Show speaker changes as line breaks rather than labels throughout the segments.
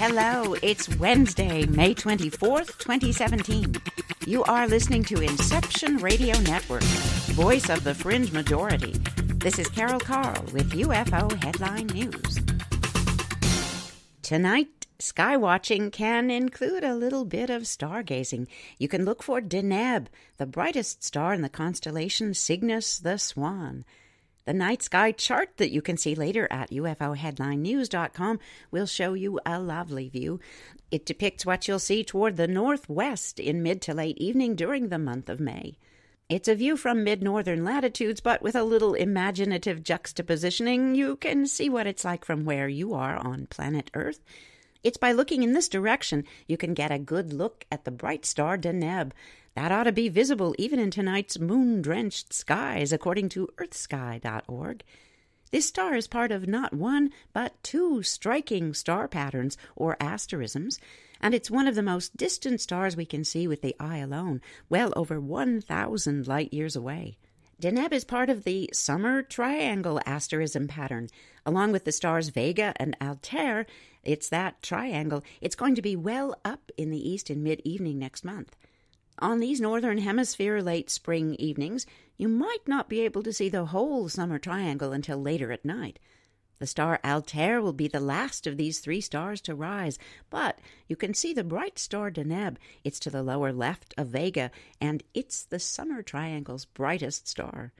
Hello, it's Wednesday, May 24th, 2017. You are listening to Inception Radio Network, voice of the fringe majority. This is Carol Carl with UFO Headline News. Tonight, sky watching can include a little bit of stargazing. You can look for Deneb, the brightest star in the constellation Cygnus the Swan. The night sky chart that you can see later at UFOHeadlineNews.com will show you a lovely view. It depicts what you'll see toward the northwest in mid to late evening during the month of May. It's a view from mid-northern latitudes, but with a little imaginative juxtapositioning, you can see what it's like from where you are on planet Earth. It's by looking in this direction you can get a good look at the bright star Deneb. That ought to be visible even in tonight's moon-drenched skies, according to earthsky.org. This star is part of not one, but two striking star patterns, or asterisms, and it's one of the most distant stars we can see with the eye alone, well over 1,000 light-years away. Deneb is part of the summer triangle asterism pattern. Along with the stars Vega and Altair, it's that triangle. It's going to be well up in the east in mid-evening next month. On these northern hemisphere late spring evenings, you might not be able to see the whole summer triangle until later at night. The star Altair will be the last of these three stars to rise, but you can see the bright star Deneb. It's to the lower left of Vega, and it's the summer triangle's brightest star.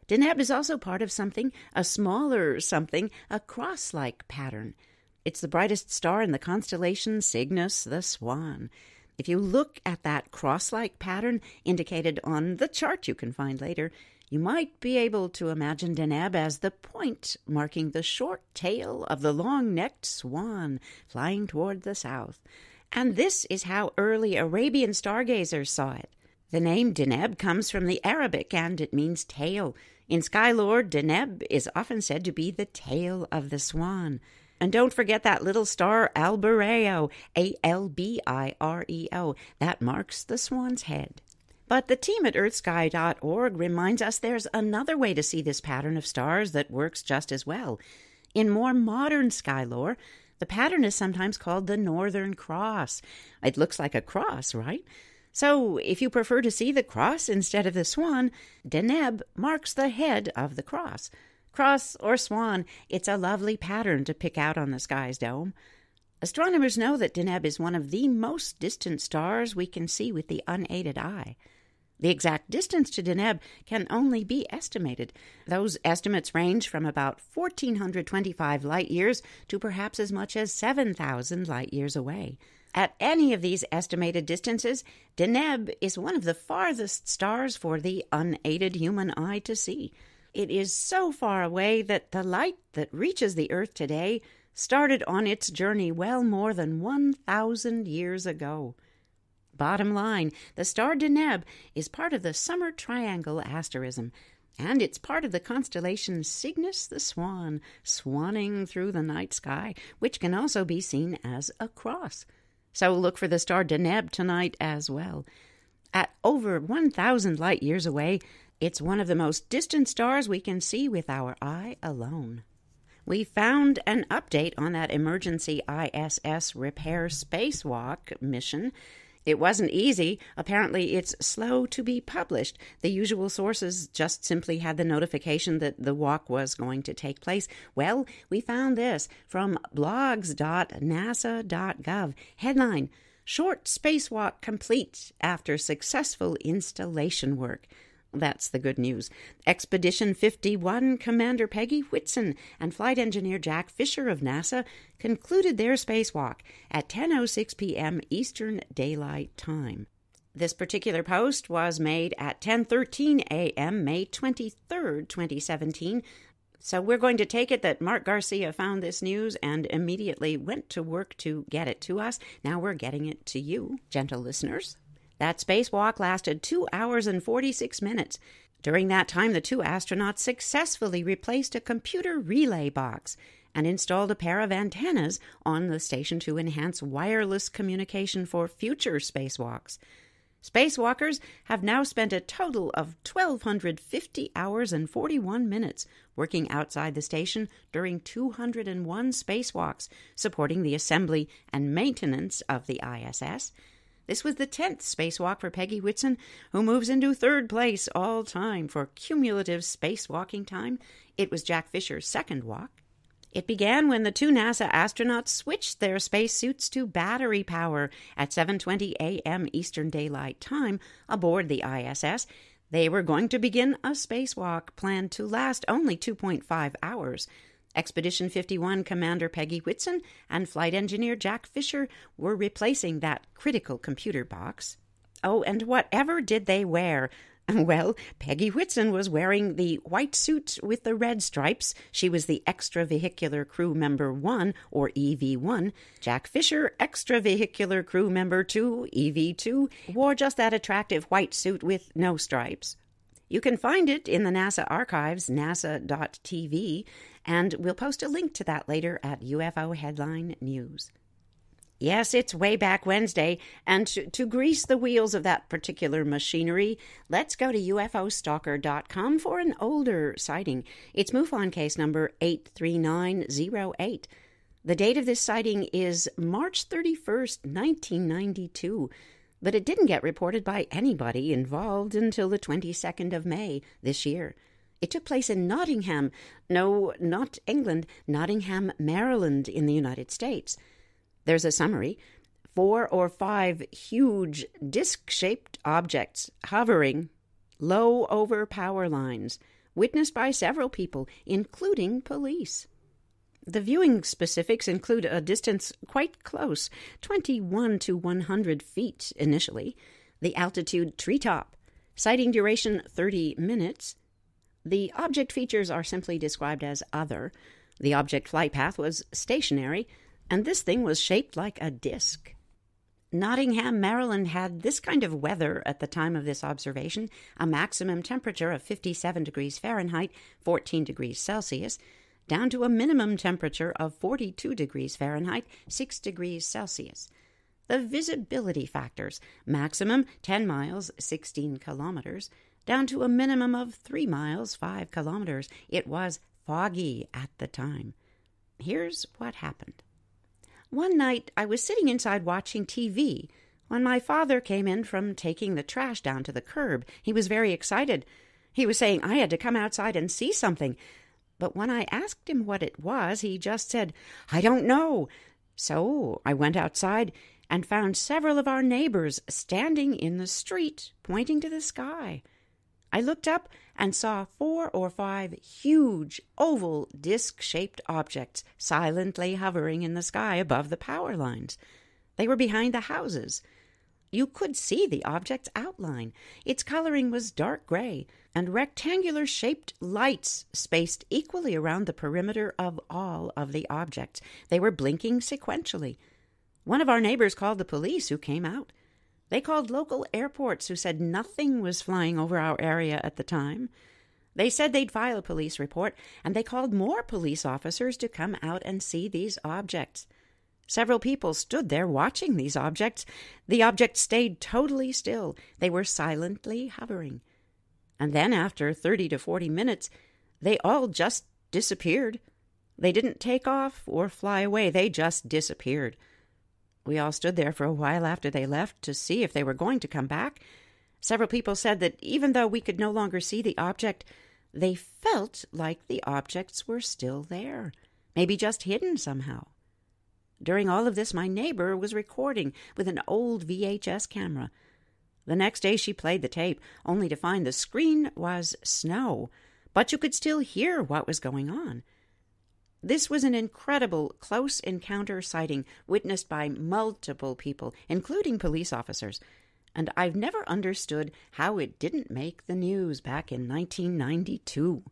Deneb is also part of something, a smaller something, a cross-like pattern. It's the brightest star in the constellation Cygnus the Swan. If you look at that cross-like pattern indicated on the chart you can find later, you might be able to imagine Deneb as the point marking the short tail of the long-necked swan flying toward the south. And this is how early Arabian stargazers saw it. The name Deneb comes from the Arabic and it means tail. In sky lore, Deneb is often said to be the tail of the swan. And don't forget that little star Albireo, A-L-B-I-R-E-O. That marks the swan's head. But the team at earthsky.org reminds us there's another way to see this pattern of stars that works just as well. In more modern sky lore, the pattern is sometimes called the Northern Cross. It looks like a cross, right? So if you prefer to see the cross instead of the swan, Deneb marks the head of the cross. Cross or swan, it's a lovely pattern to pick out on the sky's dome. Astronomers know that Deneb is one of the most distant stars we can see with the unaided eye. The exact distance to Deneb can only be estimated. Those estimates range from about 1,425 light-years to perhaps as much as 7,000 light-years away. At any of these estimated distances, Deneb is one of the farthest stars for the unaided human eye to see. It is so far away that the light that reaches the Earth today started on its journey well more than 1,000 years ago. Bottom line, the star Deneb is part of the summer triangle asterism, and it's part of the constellation Cygnus the Swan, swanning through the night sky, which can also be seen as a cross. So look for the star Deneb tonight as well. At over 1,000 light-years away, it's one of the most distant stars we can see with our eye alone. We found an update on that emergency ISS repair spacewalk mission. It wasn't easy. Apparently, it's slow to be published. The usual sources just simply had the notification that the walk was going to take place. Well, we found this from blogs.nasa.gov. Headline: Short spacewalk complete after successful installation work. That's the good news. Expedition 51 Commander Peggy, Whitson, and Flight Engineer Jack Fischer of NASA concluded their spacewalk at 10:06 p.m. Eastern Daylight Time. This particular post was made at 10:13 a.m. May 23rd, 2017. So we're going to take it that Mark Garcia found this news and immediately went to work to get it to us. Now we're getting it to you, gentle listeners. That spacewalk lasted 2 hours and 46 minutes. During that time, the two astronauts successfully replaced a computer relay box and installed a pair of antennas on the station to enhance wireless communication for future spacewalks. Spacewalkers have now spent a total of 1,250 hours and 41 minutes working outside the station during 201 spacewalks, supporting the assembly and maintenance of the ISS. This was the 10th spacewalk for Peggy Whitson, who moves into third place all time for cumulative spacewalking time. It was Jack Fischer's second walk. It began when the two NASA astronauts switched their spacesuits to battery power at 7:20 a.m. Eastern Daylight Time aboard the ISS. They were going to begin a spacewalk planned to last only 2.5 hours. Expedition 51 Commander Peggy Whitson and flight engineer Jack Fischer were replacing that critical computer box. Oh, and whatever did they wear? Well, Peggy Whitson was wearing the white suit with the red stripes. She was the Extravehicular Crew Member 1, or EV1. Jack Fischer, Extravehicular Crew Member 2, EV2, wore just that attractive white suit with no stripes. You can find it in the NASA archives, nasa.tv, and we'll post a link to that later at UFO Headline News. Yes, it's Way Back Wednesday, and to grease the wheels of that particular machinery, let's go to UFOstalker.com for an older sighting. It's MUFON case number 83908. The date of this sighting is March 31st, 1992, but it didn't get reported by anybody involved until the 22nd of May this year. It took place in Nottingham, no, not England, Nottingham, Maryland in the United States. There's a summary. 4 or 5 huge disc-shaped objects hovering low over power lines, witnessed by several people, including police. The viewing specifics include a distance quite close, 21 to 100 feet initially, the altitude treetop, sighting duration 30 minutes. The object features are simply described as other. The object flight path was stationary, and this thing was shaped like a disc. Nottingham, Maryland had this kind of weather at the time of this observation, a maximum temperature of 57 degrees Fahrenheit, 14 degrees Celsius, down to a minimum temperature of 42 degrees Fahrenheit, 6 degrees Celsius. The visibility factors, maximum 10 miles, 16 kilometers, down to a minimum of 3 miles, 5 kilometers. It was foggy at the time. Here's what happened. One night, I was sitting inside watching TV when my father came in from taking the trash down to the curb. He was very excited. He was saying I had to come outside and see something. But when I asked him what it was, he just said, "I don't know." So I went outside and found several of our neighbors standing in the street, pointing to the sky. I looked up and saw 4 or 5 huge, oval, disc-shaped objects silently hovering in the sky above the power lines. They were behind the houses. You could see the object's outline. Its coloring was dark gray, and rectangular-shaped lights spaced equally around the perimeter of all of the objects. They were blinking sequentially. One of our neighbors called the police, who came out. They called local airports, who said nothing was flying over our area at the time. They said they'd file a police report, and they called more police officers to come out and see these objects. Several people stood there watching these objects. The objects stayed totally still. They were silently hovering. And then, after 30 to 40 minutes, they all just disappeared. They didn't take off or fly away. They just disappeared. We all stood there for a while after they left to see if they were going to come back. Several people said that even though we could no longer see the object, they felt like the objects were still there, maybe just hidden somehow. During all of this, my neighbor was recording with an old VHS camera. The next day she played the tape, only to find the screen was snow, but you could still hear what was going on. This was an incredible close encounter sighting witnessed by multiple people, including police officers, and I've never understood how it didn't make the news back in 1992.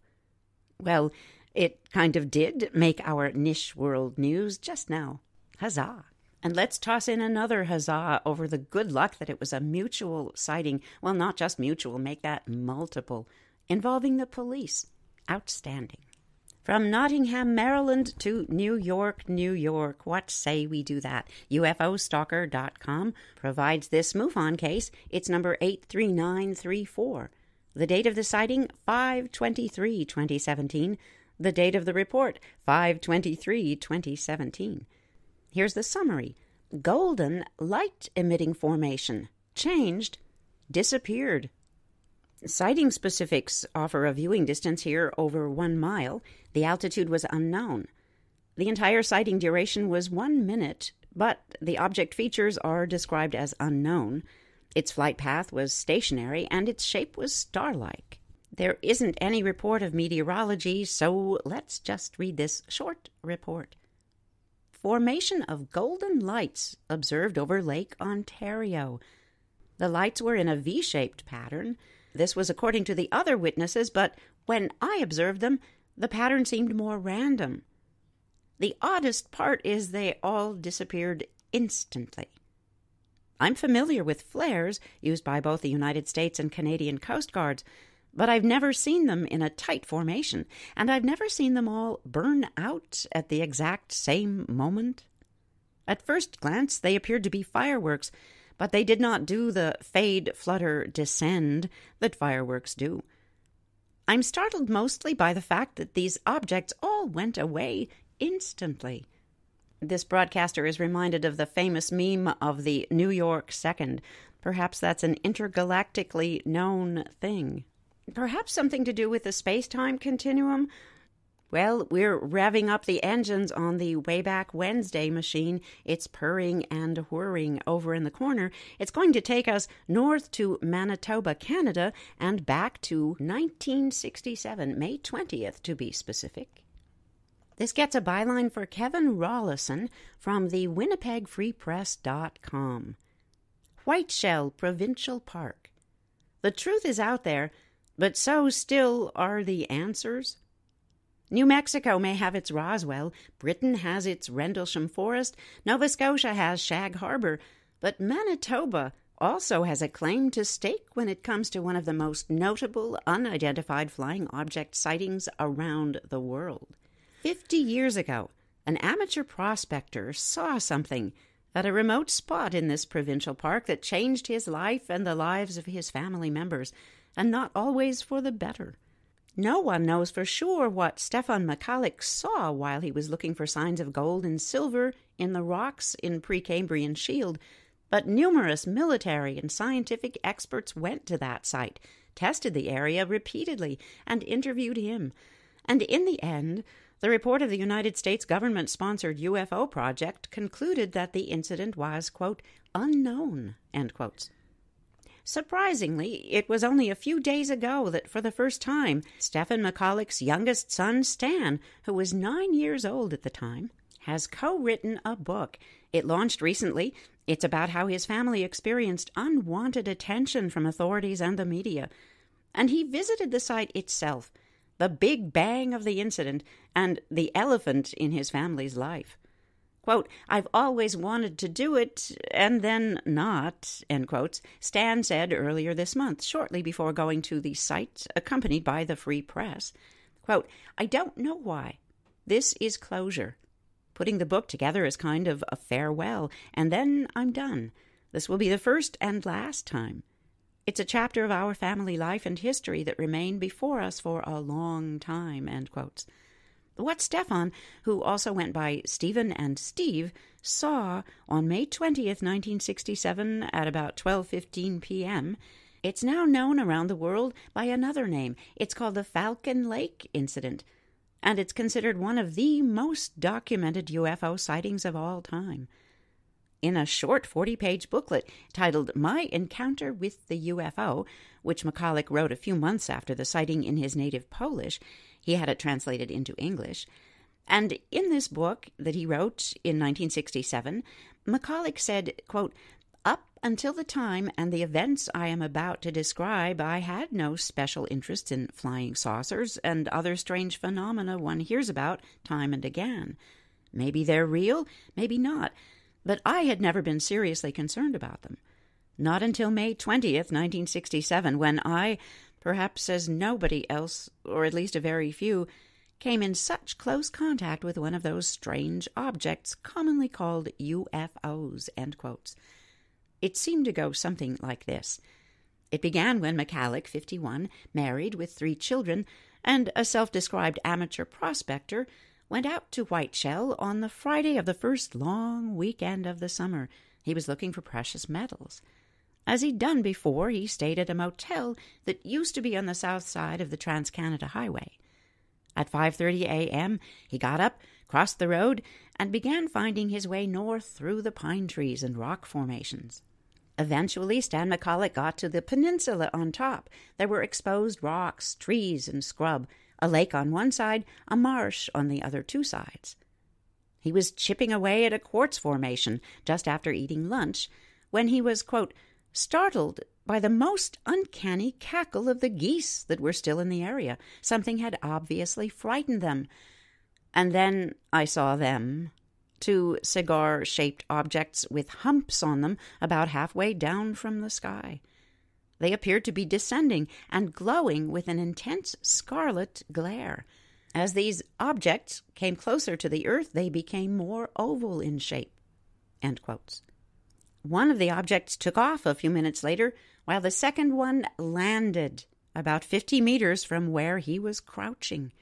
Well, it kind of did make our niche world news just now. Huzzah! And let's toss in another huzzah over the good luck that it was a mutual sighting. Well, not just mutual, make that multiple, involving the police. Outstanding. From Nottingham, Maryland to New York, New York. What say we do that? UFOstalker.com provides this MUFON case. It's number 83934. The date of the sighting, 5/23/2017. The date of the report, 5/23/2017. Here's the summary. Golden light-emitting formation. Changed. Disappeared. Sighting specifics offer a viewing distance here over 1 mile. The altitude was unknown. The entire sighting duration was 1 minute, but the object features are described as unknown. Its flight path was stationary, and its shape was star-like. There isn't any report of meteorology, so let's just read this short report. Formation of golden lights observed over Lake Ontario. The lights were in a V-shaped pattern. This was according to the other witnesses, but when I observed them, the pattern seemed more random. The oddest part is they all disappeared instantly. I'm familiar with flares used by both the United States and Canadian Coast Guards, but I've never seen them in a tight formation, and I've never seen them all burn out at the exact same moment. At first glance, they appeared to be fireworks, but they did not do the fade, flutter, descend that fireworks do. I'm startled mostly by the fact that these objects all went away instantly. This broadcaster is reminded of the famous meme of the New York Second. Perhaps that's an intergalactically known thing. Perhaps something to do with the space-time continuum? Well, we're revving up the engines on the Wayback Wednesday machine. It's purring and whirring over in the corner. It's going to take us north to Manitoba, Canada, and back to 1967, May 20th to be specific. This gets a byline for Kevin Rollison from the WinnipegFreePress.com. Whiteshell Provincial Park. The truth is out there, but so still are the answers. New Mexico may have its Roswell, Britain has its Rendlesham Forest, Nova Scotia has Shag Harbor, but Manitoba also has a claim to stake when it comes to one of the most notable unidentified flying object sightings around the world. 50 years ago, an amateur prospector saw something at a remote spot in this provincial park that changed his life and the lives of his family members, and not always for the better. No one knows for sure what Stefan Michalek saw while he was looking for signs of gold and silver in the rocks in Precambrian Shield, but numerous military and scientific experts went to that site, tested the area repeatedly, and interviewed him. And in the end, the report of the United States government-sponsored UFO project concluded that the incident was, quote, unknown, end quotes. Surprisingly, it was only a few days ago that, for the first time, Stefan Michalek's youngest son, Stan, who was 9 years old at the time, has co-written a book. It launched recently. It's about how his family experienced unwanted attention from authorities and the media. And he visited the site itself, the big bang of the incident, and the elephant in his family's life. Quote, I've always wanted to do it, and then not, end quotes, Stan said earlier this month, shortly before going to the site, accompanied by the Free Press. Quote, I don't know why. This is closure. Putting the book together is kind of a farewell, and then I'm done. This will be the first and last time. It's a chapter of our family life and history that remain before us for a long time, end quotes. What Stefan, who also went by Stephen and Steve, saw on May 20th, 1967 at about 12:15 p.m., it's now known around the world by another name. It's called the Falcon Lake Incident, and it's considered one of the most documented UFO sightings of all time. In a short 40-page booklet titled My Encounter with the UFO, which Michalek wrote a few months after the sighting in his native Polish, he had it translated into English. And in this book that he wrote in 1967, Michalek said, quote, up until the time and the events I am about to describe, I had no special interest in flying saucers and other strange phenomena one hears about time and again. Maybe they're real, maybe not, but I had never been seriously concerned about them. Not until May 20th, 1967, when I, perhaps as nobody else, or at least a very few, came in such close contact with one of those strange objects commonly called UFOs, end quotes. It seemed to go something like this. It began when McCalloch, 51, married with 3 children, and a self-described amateur prospector, went out to Whiteshell on the Friday of the first long weekend of the summer. He was looking for precious metals. As he'd done before, he stayed at a motel that used to be on the south side of the Trans-Canada Highway. At 5:30 a.m., he got up, crossed the road, and began finding his way north through the pine trees and rock formations. Eventually, Stan McCalloch got to the peninsula on top. There were exposed rocks, trees, and scrub, a lake on one side, a marsh on the other 2 sides. He was chipping away at a quartz formation just after eating lunch when he was, quote, startled by the most uncanny cackle of the geese that were still in the area. Something had obviously frightened them. And then I saw them, 2 cigar-shaped objects with humps on them about halfway down from the sky. They appeared to be descending and glowing with an intense scarlet glare. As these objects came closer to the earth, they became more oval in shape, end quotes. One of the objects took off a few minutes later, while the second one landed about 50 meters from where he was crouching.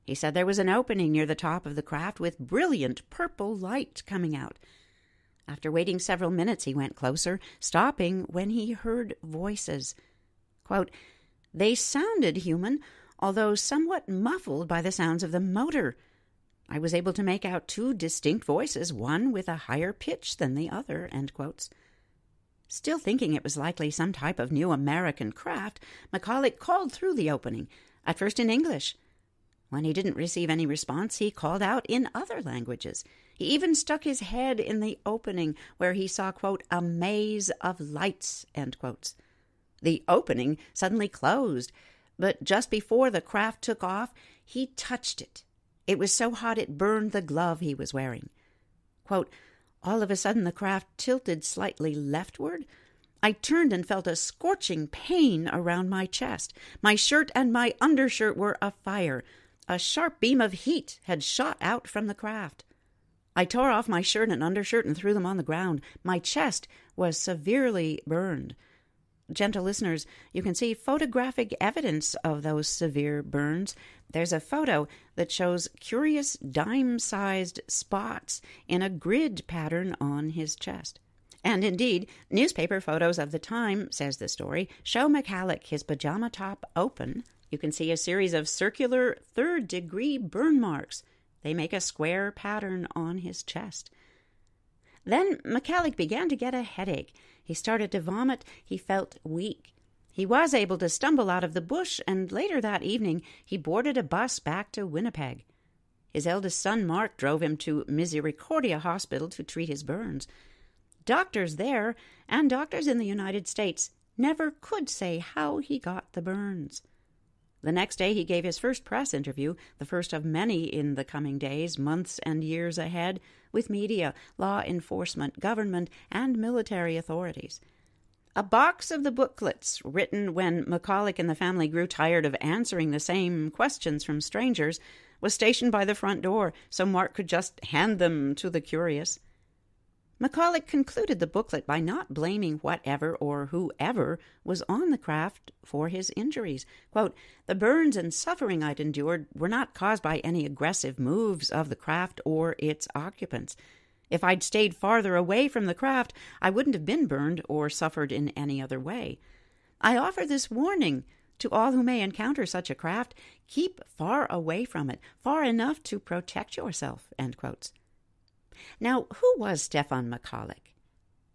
He said there was an opening near the top of the craft with brilliant purple light coming out. After waiting several minutes, he went closer, stopping when he heard voices. Quote, they sounded human, although somewhat muffled by the sounds of the motor. I was able to make out 2 distinct voices, one with a higher pitch than the other, end quotes. Still thinking it was likely some type of new American craft, McCalloch called through the opening, at first in English. When he didn't receive any response, he called out in other languages. He even stuck his head in the opening, where he saw, quote, a maze of lights, end quotes. The opening suddenly closed, but just before the craft took off, he touched it. It was so hot it burned the glove he was wearing. Quote, all of a sudden the craft tilted slightly leftward. I turned and felt a scorching pain around my chest. My shirt and my undershirt were afire. A sharp beam of heat had shot out from the craft. I tore off my shirt and undershirt and threw them on the ground. My chest was severely burned. Gentle listeners, you can see photographic evidence of those severe burns. There's a photo that shows curious dime-sized spots in a grid pattern on his chest. And indeed, newspaper photos of the time, says the story, show McCalloch, his pajama top open. You can see a series of circular third-degree burn marks. They make a square pattern on his chest. Then McCalloch began to get a headache. He started to vomit. He felt weak. He was able to stumble out of the bush, and later that evening he boarded a bus back to Winnipeg. His eldest son, Mark, drove him to Misericordia Hospital to treat his burns. Doctors there, and doctors in the United States, never could say how he got the burns. The next day he gave his first press interview, the first of many in the coming days, months, and years ahead, with media, law enforcement, government, and military authorities. A box of the booklets, written when McCalloch and the family grew tired of answering the same questions from strangers, was stationed by the front door, so Mark could just hand them to the curious. McCalloch concluded the booklet by not blaming whatever or whoever was on the craft for his injuries. Quote, the burns and suffering I'd endured were not caused by any aggressive moves of the craft or its occupants. If I'd stayed farther away from the craft, I wouldn't have been burned or suffered in any other way. I offer this warning to all who may encounter such a craft. Keep far away from it, far enough to protect yourself, end quotes. Now, who was Stefan McCalloch?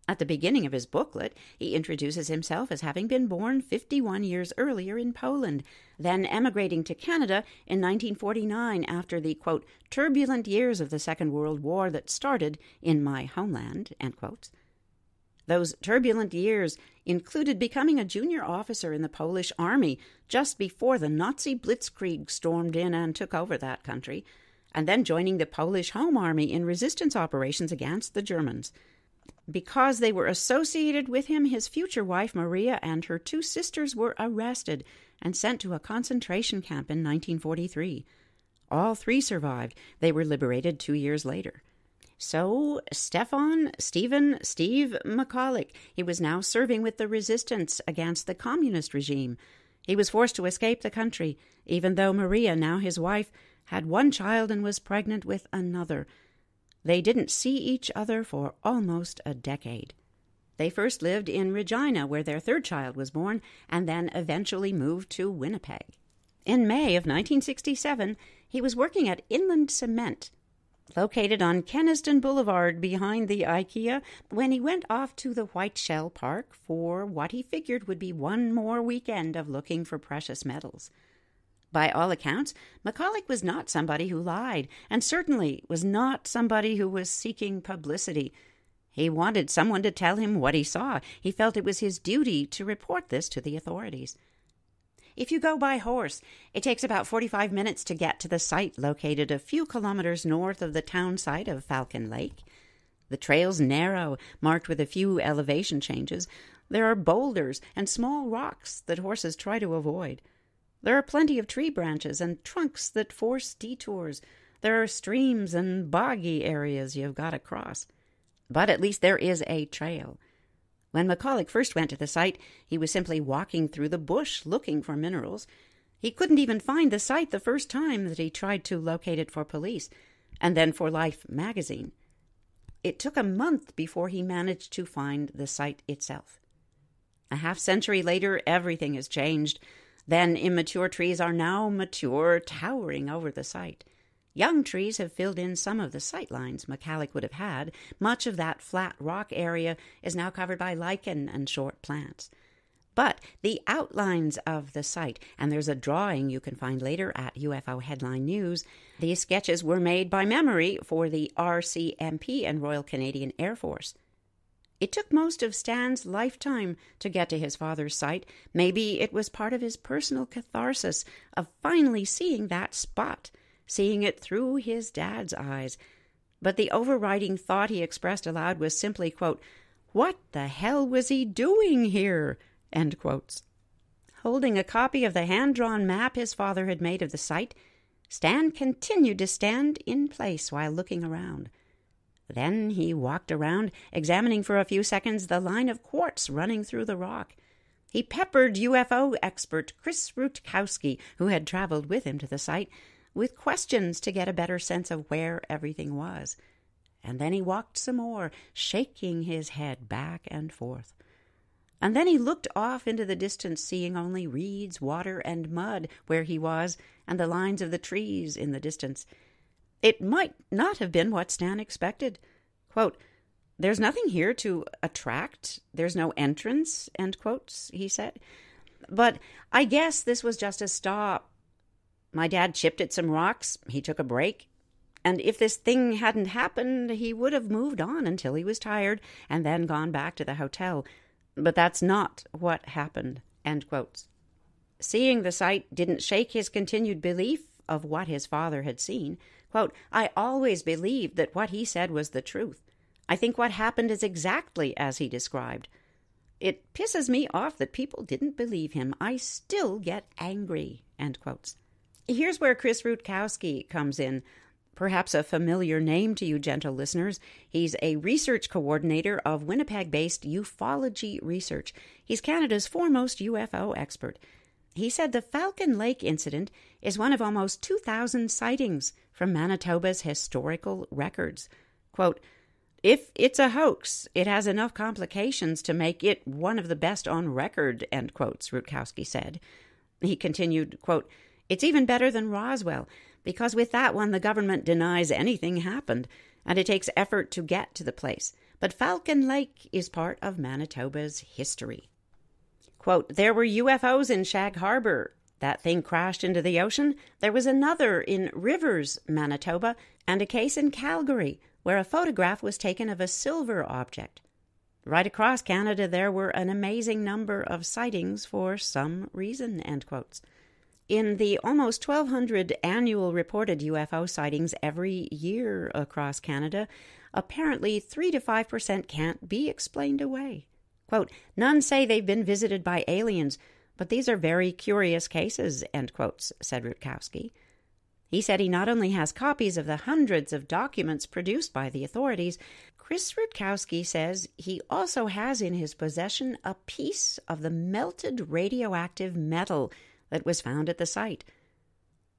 At the beginning of his booklet, he introduces himself as having been born 51 years earlier in Poland, then emigrating to Canada in 1949 after the, quote, turbulent years of the Second World War that started in my homeland, end quotes. Those turbulent years included becoming a junior officer in the Polish army just before the Nazi blitzkrieg stormed in and took over that country, and then joining the Polish Home Army in resistance operations against the Germans. Because they were associated with him, his future wife Maria and her 2 sisters were arrested and sent to a concentration camp in 1943. All 3 survived. They were liberated 2 years later. So, Steve McCulloch, he was now serving with the resistance against the communist regime. He was forced to escape the country, even though Maria, now his wife, had 1 child and was pregnant with another. They didn't see each other for almost a decade. They first lived in Regina, where their 3rd child was born, and then eventually moved to Winnipeg. In May of 1967, he was working at Inland Cement, located on Kenaston Boulevard behind the IKEA, when he went off to the White Shell Park for what he figured would be 1 more weekend of looking for precious metals. By all accounts, McCulloch was not somebody who lied, and certainly was not somebody who was seeking publicity. He wanted someone to tell him what he saw. He felt it was his duty to report this to the authorities. If you go by horse, it takes about 45 minutes to get to the site located a few kilometers north of the town site of Falcon Lake. The trail's narrow, marked with a few elevation changes. There are boulders and small rocks that horses try to avoid. There are plenty of tree branches and trunks that force detours. There are streams and boggy areas you've got to cross. But at least there is a trail. When McCulloch first went to the site, he was simply walking through the bush looking for minerals. He couldn't even find the site the first time that he tried to locate it for police, and then for Life magazine. It took a month before he managed to find the site itself. A half-century later, everything has changed. Then immature trees are now mature, towering over the site. Young trees have filled in some of the sight lines McCulloch would have had. Much of that flat rock area is now covered by lichen and short plants. But the outlines of the site, and there's a drawing you can find later at UFO Headline News, these sketches were made by memory for the RCMP and Royal Canadian Air Force. It took most of Stan's lifetime to get to his father's site. Maybe it was part of his personal catharsis of finally seeing that spot, seeing it through his dad's eyes. But the overriding thought he expressed aloud was simply, quote, "What the hell was he doing here?" End quotes. Holding a copy of the hand-drawn map his father had made of the site, Stan continued to stand in place while looking around. Then he walked around, examining for a few seconds the line of quartz running through the rock. He peppered UFO expert Chris Rutkowski, who had traveled with him to the site, with questions to get a better sense of where everything was. And then he walked some more, shaking his head back and forth. And then he looked off into the distance, seeing only reeds, water, and mud where he was, and the lines of the trees in the distance. It might not have been what Stan expected. Quote, "There's nothing here to attract. There's no entrance," end quotes, he said. "But I guess this was just a stop. My dad chipped at some rocks. He took a break. And if this thing hadn't happened, he would have moved on until he was tired and then gone back to the hotel. But that's not what happened," end quotes. Seeing the site didn't shake his continued belief of what his father had seen. Quote, "I always believed that what he said was the truth. I think what happened is exactly as he described. It pisses me off that people didn't believe him. I still get angry," end quotes. Here's where Chris Rutkowski comes in. Perhaps a familiar name to you, gentle listeners. He's a research coordinator of Winnipeg-based ufology research. He's Canada's foremost UFO expert. He said the Falcon Lake incident is one of almost 2,000 sightings from Manitoba's historical records. Quote, "If it's a hoax, it has enough complications to make it one of the best on record," end quotes, Rutkowski said. He continued, quote, "It's even better than Roswell, because with that one the government denies anything happened, and it takes effort to get to the place. But Falcon Lake is part of Manitoba's history." Quote, "There were UFOs in Shag Harbor. That thing crashed into the ocean. There was another in Rivers, Manitoba, and a case in Calgary, where a photograph was taken of a silver object. Right across Canada there were an amazing number of sightings for some reason," end quotes. In the almost 1,200 annual reported UFO sightings every year across Canada, apparently 3 to 5% can't be explained away. Quote, "None say they've been visited by aliens, but these are very curious cases," end quotes, said Rutkowski. He said he not only has copies of the hundreds of documents produced by the authorities, Chris Rutkowski says he also has in his possession a piece of the melted radioactive metal that was found at the site.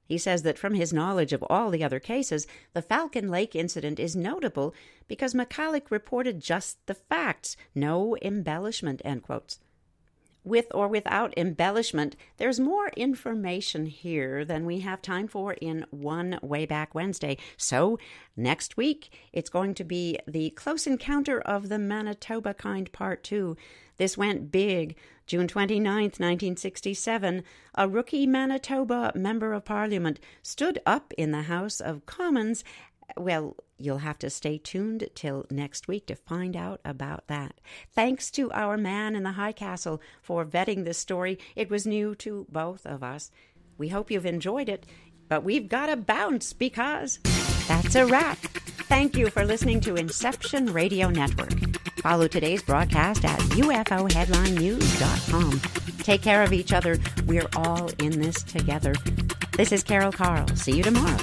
He says that from his knowledge of all the other cases, the Falcon Lake incident is notable because McCulloch reported just the facts, no embellishment, end quotes. With or without embellishment, there's more information here than we have time for in one Way Back Wednesday. So, next week, it's going to be the Close Encounter of the Manitoba Kind Part 2. This went big. June 29th, 1967, a rookie Manitoba Member of Parliament stood up in the House of Commons. Well, you'll have to stay tuned till next week to find out about that. Thanks to our man in the High Castle for vetting this story. It was new to both of us. We hope you've enjoyed it, but we've got to bounce because that's a wrap. Thank you for listening to Inception Radio Network. Follow today's broadcast at ufoheadlinenews.com. Take care of each other. We're all in this together. This is Carol Carl. See you tomorrow.